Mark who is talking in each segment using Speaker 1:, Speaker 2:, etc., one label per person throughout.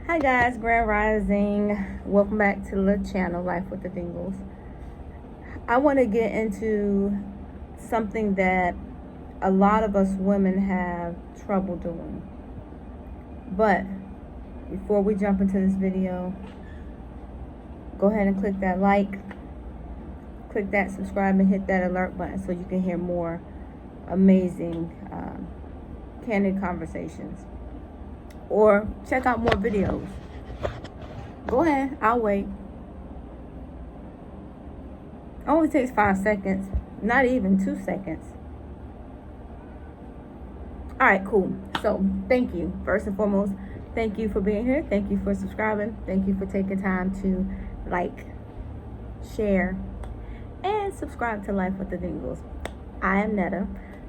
Speaker 1: Hi guys, Grand Rising. Welcome back to the channel, Life with the Dingles. I want to get into something that a lot of us women have trouble doing. But before we jump into this video, go ahead and click that like, click that subscribe, and hit that alert button so you can hear more amazing candid conversations. Or check out more videos. Go ahead, I'll wait. It only takes 5 seconds, not even 2 seconds. Alright, cool. So, thank you. First and foremost, thank you for being here. Thank you for subscribing. Thank you for taking time to like, share, and subscribe to Life with the Dingles. I am Netta.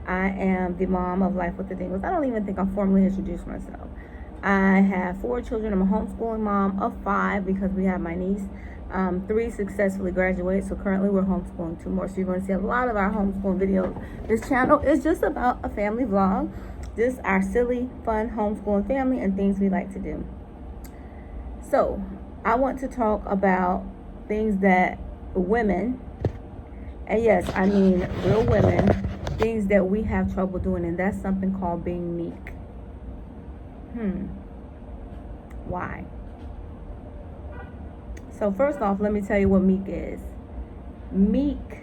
Speaker 1: I am the mom of Life with the Dingles. I don't even think I formally introduced myself. I have 4 children. I'm a homeschooling mom of 5 because we have my niece. 3 successfully graduated, so currently we're homeschooling 2 more. So you're going to see a lot of our homeschooling videos. This channel is just about a family vlog, just our silly, fun homeschooling family and things we like to do. So I want to talk about things that women, and yes, I mean real women, things that we have trouble doing, and that's something called being meek. Why? So first off, let me tell you what meek is. Meek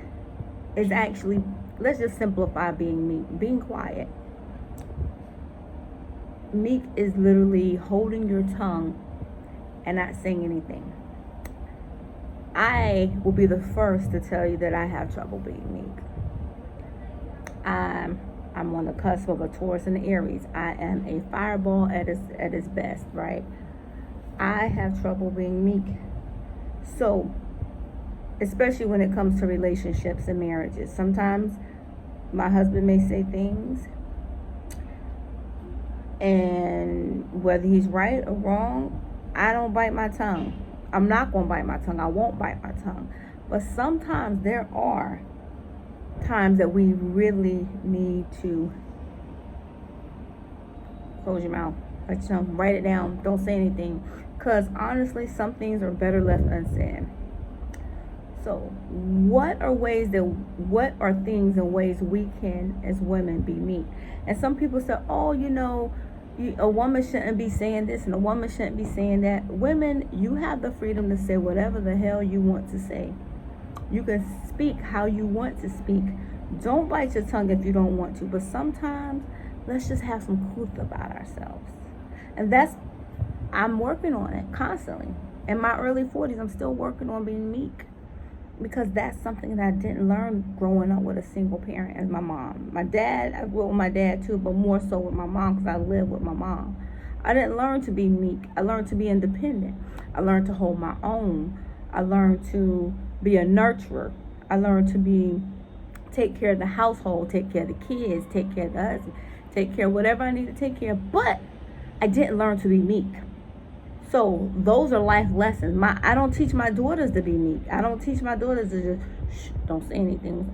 Speaker 1: is actually, let's just simplify being meek. Being quiet. Meek is literally holding your tongue and not saying anything. I will be the first to tell you that I have trouble being meek. I'm on the cusp of a Taurus and Aries. I am a fireball at its best, right? I have trouble being meek. So, especially when it comes to relationships and marriages. Sometimes my husband may say things, and whether he's right or wrong, I don't bite my tongue. I'm not going to bite my tongue. I won't bite my tongue. But sometimes there are times that we really need to close your mouth, write it down, don't say anything, because honestly some things are better left unsaid. So what are things and ways we can as women be meek? And some people say, oh, a woman shouldn't be saying this and a woman shouldn't be saying that. Women, you have the freedom to say whatever the hell you want to say. You can speak how you want to speak. Don't bite your tongue if you don't want to. But sometimes, let's just have some truth about ourselves. And I'm working on it constantly. In my early 40s, I'm still working on being meek. Because that's something that I didn't learn growing up with a single parent as my mom. My dad, I grew up with my dad too, but more so with my mom because I lived with my mom. I didn't learn to be meek. I learned to be independent. I learned to hold my own. I learned to be a nurturer. I learned to take care of the household, take care of the kids, take care of the husband, take care of whatever I need to take care of. But I didn't learn to be meek. So those are life lessons. I don't teach my daughters to be meek. I don't teach my daughters to just don't say anything.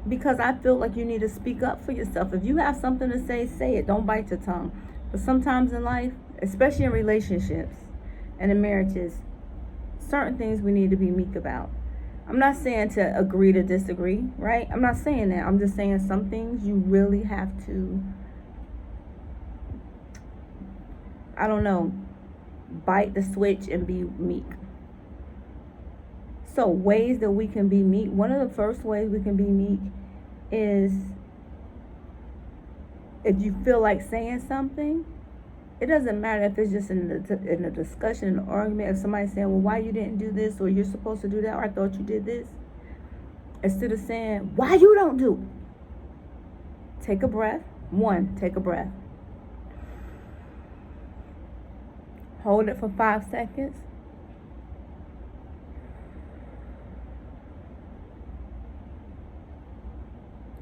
Speaker 1: Because I feel like you need to speak up for yourself. If you have something to say, say it. Don't bite your tongue. But sometimes in life, especially in relationships and in marriages, certain things we need to be meek about. I'm not saying to agree to disagree, right? I'm not saying that. I'm just saying some things you really have to, bite the switch and be meek. So ways that we can be meek. One of the first ways we can be meek is if you feel like saying something. It doesn't matter if it's just in a discussion, an argument, if somebody's saying, well, why you didn't do this, or you're supposed to do that, or I thought you did this. Instead of saying, why you don't do it? Take a breath. Take a breath. Hold it for 5 seconds.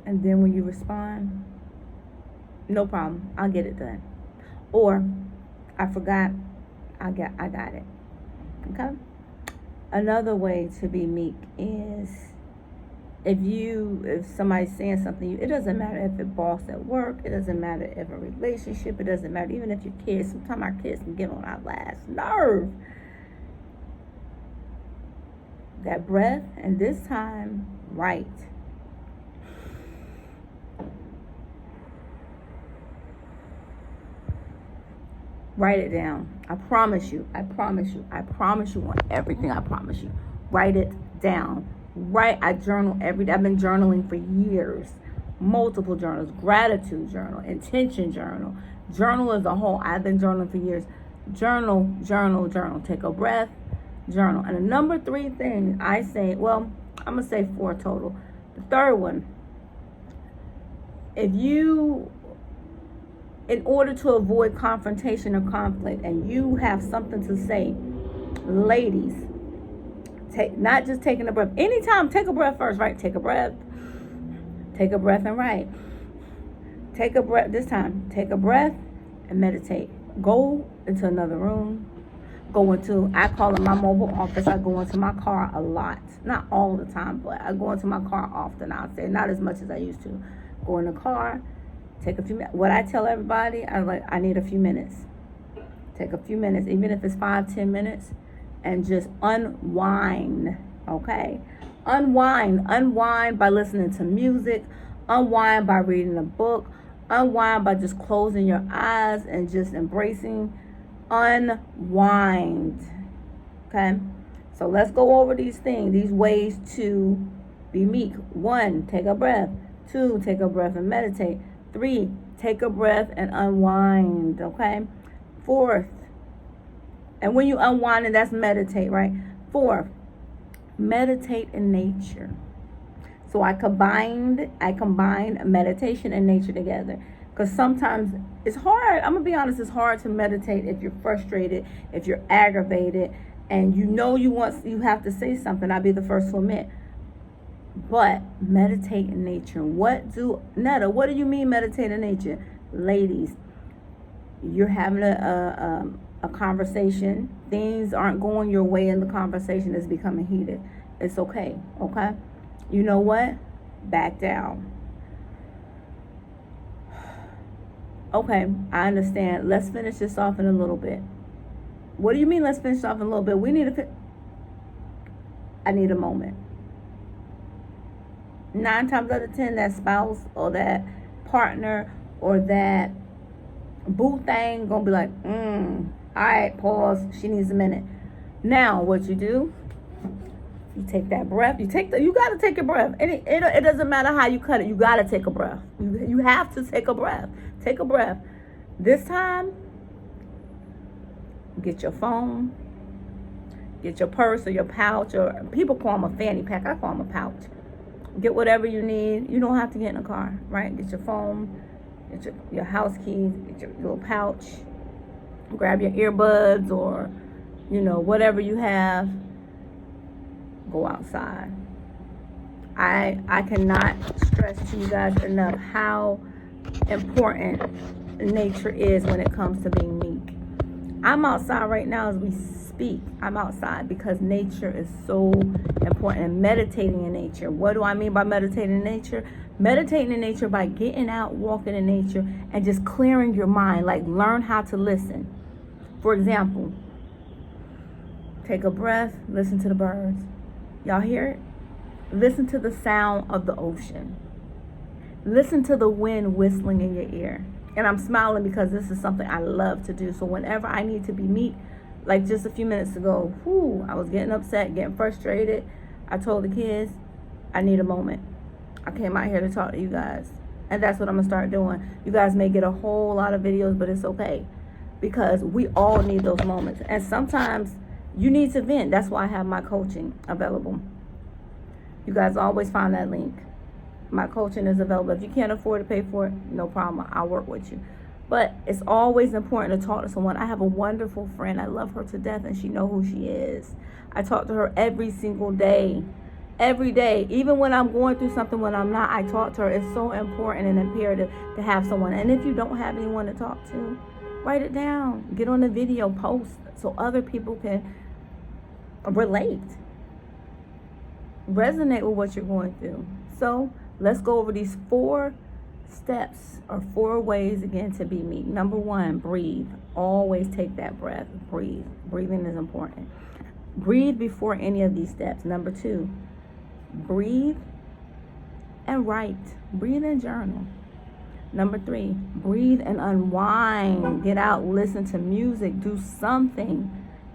Speaker 1: And then when you respond, no problem, I'll get it done. Or, I forgot, I got it. Okay? Another way to be meek is if somebody's saying something, it doesn't matter if it's boss at work, it doesn't matter if a relationship, it doesn't matter even if your kids. Sometimes our kids can get on our last nerve. That breath, and this time, right. Write it down. I promise you on everything. I promise you. Write it down. I journal every day. I've been journaling for years. Multiple journals. Gratitude journal. Intention journal. Journal as a whole. I've been journaling for years. Journal. Take a breath. Journal. And the number 3 thing I say, well, I'm going to say 4 total. The third one, in order to avoid confrontation or conflict, and you have something to say, ladies, not just taking a breath. Anytime, take a breath first, right? Take a breath and write. Take a breath this time. Take a breath and meditate. Go into another room. I call it my mobile office. I go into my car a lot. Not all the time, but I go into my car often. I'll say not as much as I used to. Go in the car. Take a few minutes. What I tell everybody, I need a few minutes. Take a few minutes, even if it's 5-10 minutes, and just unwind, okay? Unwind by listening to music. Unwind by reading a book. Unwind by just closing your eyes and just embracing. Unwind, okay? So let's go over these things, these ways to be meek. 1, take a breath. 2, take a breath and meditate. 3, take a breath and unwind, okay? 4th, and when you unwind, and that's meditate, right? 4th, meditate in nature. So I combined meditation and nature together. Because sometimes it's hard. I'm going to be honest, it's hard to meditate if you're frustrated, if you're aggravated, and you have to say something. I'll be the first to admit. But meditate in nature. What do you mean meditate in nature? Ladies, you're having a conversation. Things aren't going your way in the conversation. It's becoming heated. It's okay, okay? You know what? Back down. Okay, I understand. Let's finish this off in a little bit. What do you mean let's finish off in a little bit? I need a moment. 9 times out of 10, that spouse or that partner or that boo thing gonna be like, all right, pause. She needs a minute. Now, what you do? You take that breath. You gotta take a breath. It doesn't matter how you cut it. You gotta take a breath. You have to take a breath. Take a breath. This time, get your phone, get your purse or your pouch, or people call them a fanny pack. I call them a pouch. Get whatever you need. You don't have to get in a car, right? Get your phone, get your house keys, get your little pouch, grab your earbuds or, whatever you have. Go outside. I cannot stress to you guys enough how important nature is when it comes to being meek. I'm outside right now as we speak. I'm outside because nature is so important, and meditating in nature. What do I mean by meditating in nature? Meditating in nature by getting out, walking in nature, and just clearing your mind. Like, learn how to listen. For example, take a breath, listen to the birds. Y'all hear it? Listen to the sound of the ocean. Listen to the wind whistling in your ear. And I'm smiling because this is something I love to do. So whenever I need to be meek, like just a few minutes ago, I was getting upset, getting frustrated. I told the kids, I need a moment. I came out here to talk to you guys. And that's what I'm going to start doing. You guys may get a whole lot of videos, but it's okay. Because we all need those moments. And sometimes you need to vent. That's why I have my coaching available. You guys always find that link. My coaching is available. If you can't afford to pay for it, no problem. I'll work with you. But it's always important to talk to someone. I have a wonderful friend. I love her to death, and she knows who she is. I talk to her every single day. Every day. Even when I'm going through something, when I'm not, I talk to her. It's so important and imperative to have someone. And if you don't have anyone to talk to, write it down. Get on the video, post, so other people can relate. resonate with what you're going through. So let's go over these 4 steps or 4 ways again to be meek. Number 1, breathe. Always take that breath. Breathe. Breathing is important. Breathe before any of these steps. Number 2, breathe and write. Breathe and journal. Number 3, breathe and unwind. Get out, listen to music, do something.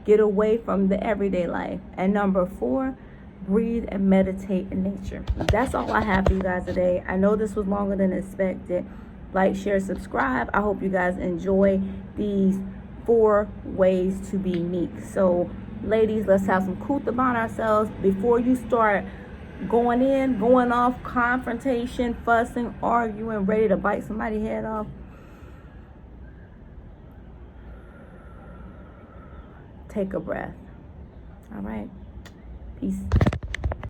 Speaker 1: Get away from the everyday life. And number 4, breathe and meditate in nature. That's all I have for you guys today. I know this was longer than expected. Like, share, subscribe. I hope you guys enjoy these 4 ways to be meek. So, ladies, let's have some kuth about ourselves before you start going off, confrontation, fussing, arguing, ready to bite somebody's head off. Take a breath. All right. Peace.